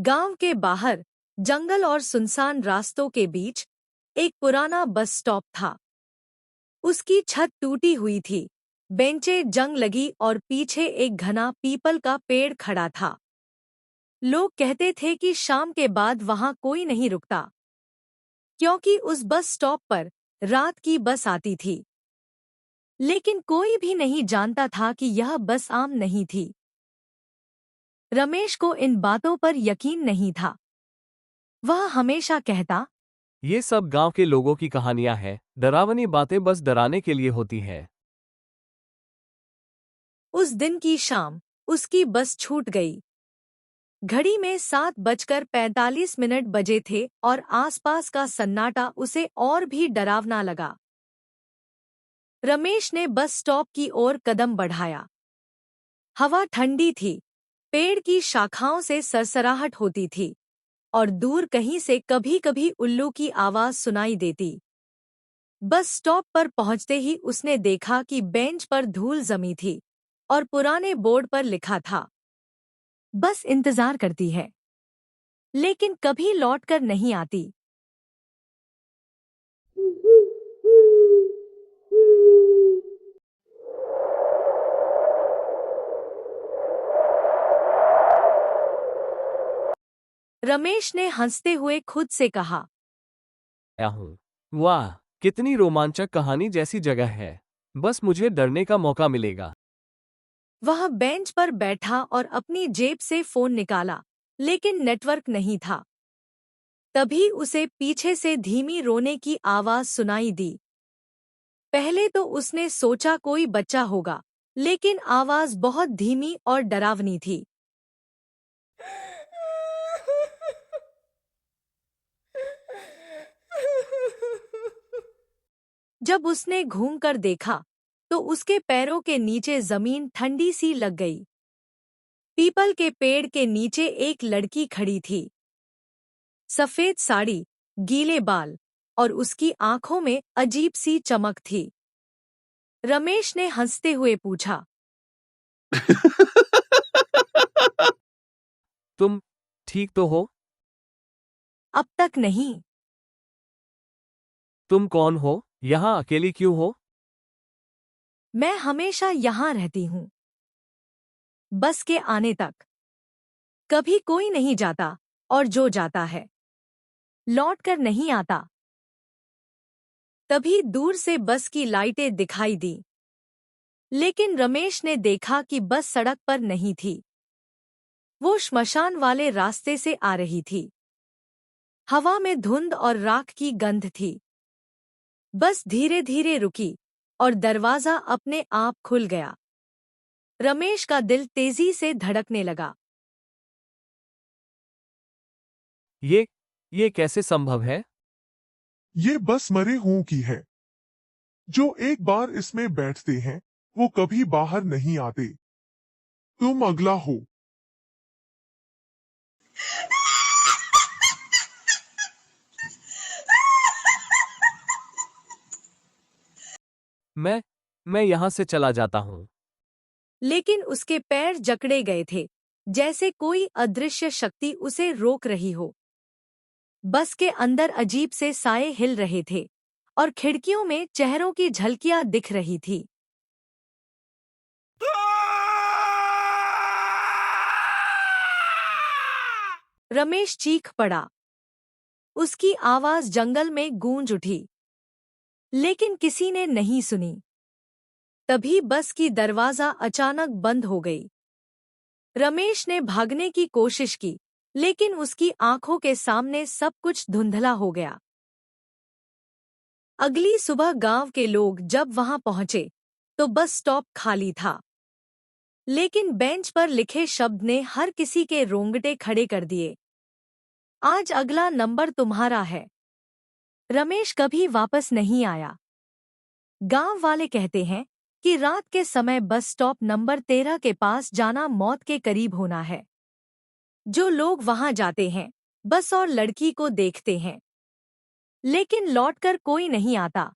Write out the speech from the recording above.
गांव के बाहर जंगल और सुनसान रास्तों के बीच एक पुराना बस स्टॉप था। उसकी छत टूटी हुई थी, बेंचें जंग लगी और पीछे एक घना पीपल का पेड़ खड़ा था। लोग कहते थे कि शाम के बाद वहां कोई नहीं रुकता, क्योंकि उस बस स्टॉप पर रात की बस आती थी। लेकिन कोई भी नहीं जानता था कि यह बस आम नहीं थी। रमेश को इन बातों पर यकीन नहीं था। वह हमेशा कहता, ये सब गांव के लोगों की कहानियां हैं, डरावनी बातें बस डराने के लिए होती हैं। उस दिन की शाम उसकी बस छूट गई। घड़ी में 7:45 बजे थे और आसपास का सन्नाटा उसे और भी डरावना लगा। रमेश ने बस स्टॉप की ओर कदम बढ़ाया। हवा ठंडी थी, पेड़ की शाखाओं से सरसराहट होती थी और दूर कहीं से कभी-कभी उल्लू की आवाज सुनाई देती। बस स्टॉप पर पहुंचते ही उसने देखा कि बेंच पर धूल जमी थी और पुराने बोर्ड पर लिखा था, बस इंतजार करती है, लेकिन कभी लौटकर नहीं आती। रमेश ने हंसते हुए खुद से कहा, आया हूँ। वाह, कितनी रोमांचक कहानी जैसी जगह है। बस मुझे डरने का मौका मिलेगा। वह बेंच पर बैठा और अपनी जेब से फोन निकाला, लेकिन नेटवर्क नहीं था। तभी उसे पीछे से धीमी रोने की आवाज सुनाई दी। पहले तो उसने सोचा कोई बच्चा होगा, लेकिन आवाज बहुत धीमी और डरावनी थी। जब उसने घूमकर देखा, तो उसके पैरों के नीचे जमीन ठंडी सी लग गई। पीपल के पेड़ के नीचे एक लड़की खड़ी थी। सफेद साड़ी, गीले बाल और उसकी आंखों में अजीब सी चमक थी। रमेश ने हंसते हुए पूछा, तुम ठीक तो हो? अब तक नहीं। तुम कौन हो? यहाँ अकेली क्यों हो? मैं हमेशा यहाँ रहती हूँ, बस के आने तक। कभी कोई नहीं जाता और जो जाता है लौट कर नहीं आता। तभी दूर से बस की लाइटें दिखाई दी, लेकिन रमेश ने देखा कि बस सड़क पर नहीं थी। वो श्मशान वाले रास्ते से आ रही थी। हवा में धुंध और राख की गंध थी। बस धीरे धीरे रुकी और दरवाजा अपने आप खुल गया। रमेश का दिल तेजी से धड़कने लगा। ये कैसे संभव है? ये बस मरे हुओं की है। जो एक बार इसमें बैठते हैं, वो कभी बाहर नहीं आते। तुम अगला हो। मैं यहाँ से चला जाता हूँ। लेकिन उसके पैर जकड़े गए थे, जैसे कोई अदृश्य शक्ति उसे रोक रही हो। बस के अंदर अजीब से साए हिल रहे थे और खिड़कियों में चेहरों की झलकियां दिख रही थी। रमेश चीख पड़ा। उसकी आवाज जंगल में गूंज उठी, लेकिन किसी ने नहीं सुनी। तभी बस की दरवाजा अचानक बंद हो गई। रमेश ने भागने की कोशिश की, लेकिन उसकी आंखों के सामने सब कुछ धुंधला हो गया। अगली सुबह गांव के लोग जब वहां पहुंचे, तो बस स्टॉप खाली था। लेकिन बेंच पर लिखे शब्द ने हर किसी के रोंगटे खड़े कर दिए, आज अगला नंबर तुम्हारा है। रमेश कभी वापस नहीं आया। गांव वाले कहते हैं कि रात के समय बस स्टॉप नंबर 13 के पास जाना मौत के करीब होना है। जो लोग वहां जाते हैं, बस और लड़की को देखते हैं, लेकिन लौटकर कोई नहीं आता।